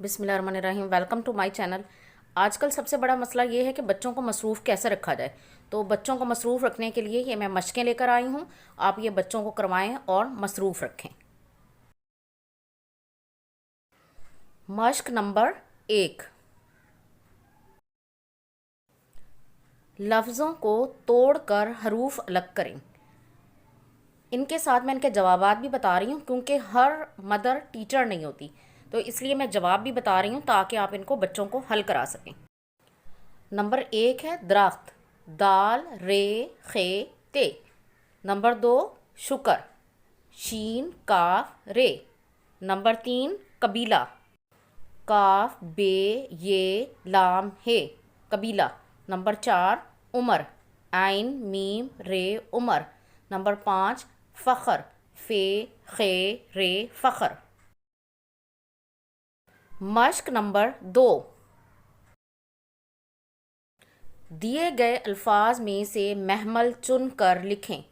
बिस्मिल्लाहिर्रहमानिर्रहीम। Welcome to my channel. आजकल सबसे बड़ा मसला ये है कि बच्चों को मसरूफ़ कैसे रखा जाए। तो बच्चों को मसरूफ़ रखने के लिए ये मैं मशक़ें लेकर आई हूँ। आप ये बच्चों को करवाएं और मसरूफ़ रखें। मशक़ नंबर 1, लफ्ज़ों को तोड़कर हरूफ अलग करें। इनके साथ मैं इनके जवाबात भी बता रही हूँ क्योंकि हर मदर टीचर नहीं होती, तो इसलिए मैं जवाब भी बता रही हूँ ताकि आप इनको बच्चों को हल करा सकें। नंबर 1 है दरख्त, दाल रे खे ते। नंबर 2 शुक्र, शीन काफ रे। नंबर 3 कबीला, काफ बे ये लाम हे कबीला। नंबर 4 उमर, आइन मीम रे उमर। नंबर 5 फ़ख्र, फ़े खे रे फ़ख्र। मशक़ नंबर 2, दिए गए अल्फाज में से महमल चुन कर लिखें।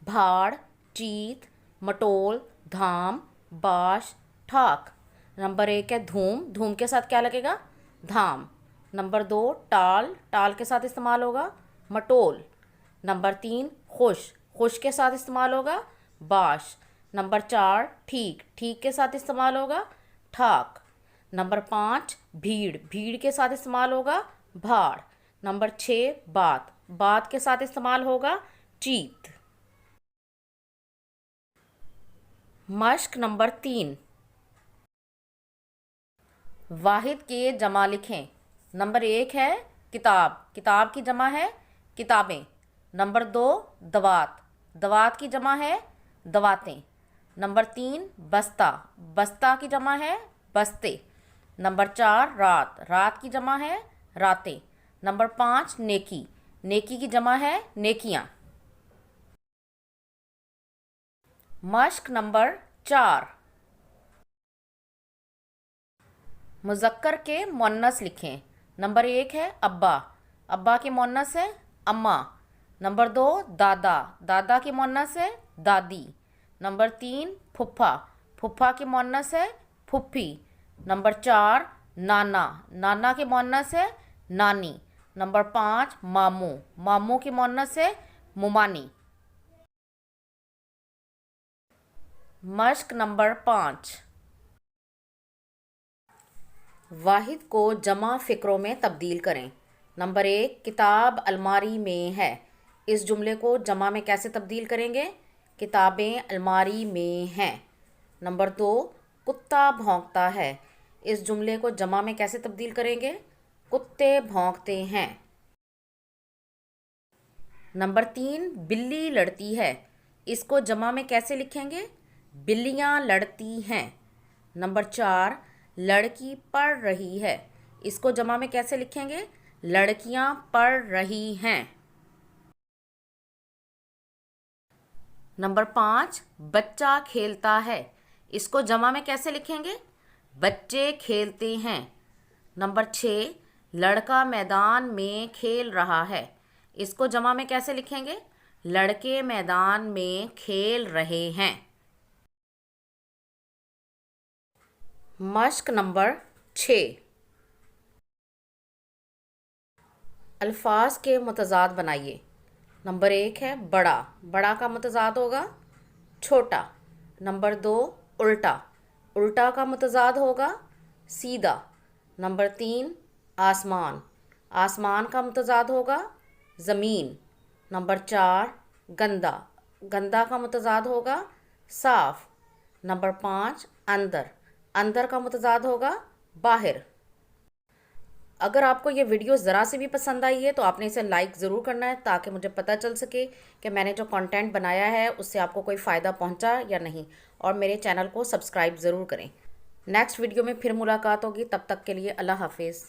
भाड़, चीत, मटोल, धाम, बाश, ठाक। नंबर 1 है धूम, धूम के साथ क्या लगेगा? धाम। नंबर 2 टाल, टाल के साथ इस्तेमाल होगा मटोल। नंबर 3 खुश, खुश के साथ इस्तेमाल होगा बाश। नंबर 4 ठीक, ठीक के साथ इस्तेमाल होगा ठाक। नंबर 5 भीड़, भीड़ के साथ इस्तेमाल होगा भाड़। नंबर 6 बात, बात के साथ इस्तेमाल होगा चीत। मशक़ नंबर 3, वाहिद के जमा लिखें। नंबर 1 है किताब, किताब की जमा है किताबें। नंबर 2 दवात, दवात की जमा है दवातें। नंबर 3 बस्ता, बस्ता की जमा है बस्ते। नंबर 4 रात, रात की जमा है रातें। नंबर 5 नेकी, नेकी की जमा है नेकियां। मशक़ नंबर 4, मुज़क्कर के मुअन्नस लिखें। नंबर 1 है अब्बा, अब्बा की मुअन्नस है अम्मा। नंबर 2 दादा, दादा की मुअन्नस है दादी। नंबर 3 फुफ्फा, फुफ्फा की मुअन्नस है फुफ्फी। नंबर 4 नाना, नाना की मुअन्नस है नानी। नंबर 5 मामू, मामू की मुअन्नस है मुमानी। मशक़ नंबर 5, वाहिद को जमा फ़िक्रों में तब्दील करें। नंबर 1 किताब अलमारी में है, इस जुमले को जमा में कैसे तब्दील करेंगे? किताबें अलमारी में हैं। नंबर 2 कुत्ता भौंकता है, इस जुमले को जमा में कैसे तब्दील करेंगे? कुत्ते भौंकते हैं। नंबर 3 बिल्ली लड़ती है, इसको जमा में कैसे लिखेंगे? बिल्लियाँ लड़ती हैं। नंबर 4 लड़की पढ़ रही है, इसको जमा में कैसे लिखेंगे? लड़कियाँ पढ़ रही हैं। नंबर 5 बच्चा खेलता है, इसको जमा में कैसे लिखेंगे? बच्चे खेलते हैं। नंबर 6 लड़का मैदान में खेल रहा है, इसको जमा में कैसे लिखेंगे? लड़के मैदान में खेल रहे हैं। मशक़ नंबर 6, अल्फाज के मुतज़ाद बनाइए। नंबर 1 है बड़ा, बड़ा का मुतज़ाद होगा छोटा। नंबर 2 उल्टा, उल्टा का मुतज़ाद होगा सीधा। नंबर 3 आसमान, आसमान का मुतज़ाद होगा ज़मीन। नंबर 4 गंदा, गंदा का मुतज़ाद होगा साफ़। नंबर 5 अंदर, अंदर का मुतज़ाद होगा बाहर। अगर आपको ये वीडियो ज़रा से भी पसंद आई है तो आपने इसे लाइक ज़रूर करना है ताकि मुझे पता चल सके कि मैंने जो कंटेंट बनाया है उससे आपको कोई फ़ायदा पहुंचा या नहीं। और मेरे चैनल को सब्सक्राइब ज़रूर करें। नेक्स्ट वीडियो में फिर मुलाकात होगी, तब तक के लिए अल्लाह हाफिज़।